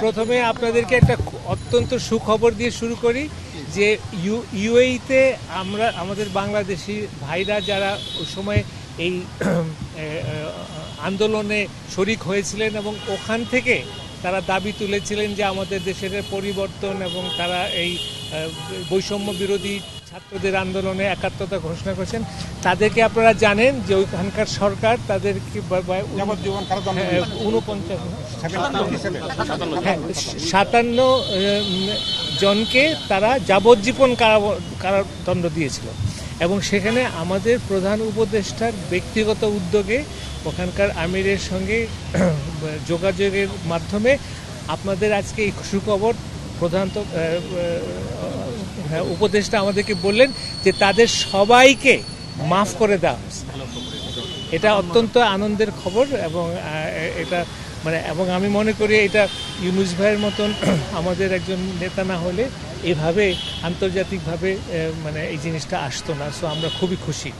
প্রথমে আপনাদেরকে একটা অত্যন্ত সুখবর দিয়ে শুরু করি যে ইউএইতে আমরা আমাদের বাংলাদেশি ভাইরা যারা ওই সময় এই আন্দোলনে শরিক হয়েছিলেন এবং ওখান থেকে তারা দাবি তুলেছিলেন যে আমাদের দেশের পরিবর্তন এবং তারা এই বৈষম্য বিরোধী ছাত্রদের আন্দোলনে একাত্মতা ঘোষণা করেছেন, তাদেরকে আপনারা জানেন যে ওইখানকার সরকার তাদেরকে 57 জনকে তারা যাবজ্জীবন কারাদণ্ড দিয়েছিল এবং সেখানে আমাদের প্রধান উপদেষ্টার ব্যক্তিগত উদ্যোগে ওখানকার আমিরের সঙ্গে যোগাযোগের মাধ্যমে আপনাদের আজকে এই সুখবর প্রধানত উপদেষ্টা আমাদেরকে বললেন যে তাদের সবাইকে মাফ করে দেওয়া হয়েছে। এটা অত্যন্ত আনন্দের খবর এবং এটা এবং আমি মনে করি এটা ইউনূস ভাইয়ের মতন আমাদের একজন নেতা না হলে এভাবে আন্তর্জাতিকভাবে এই জিনিসটা আসতো না। সো আমরা খুবই খুশি।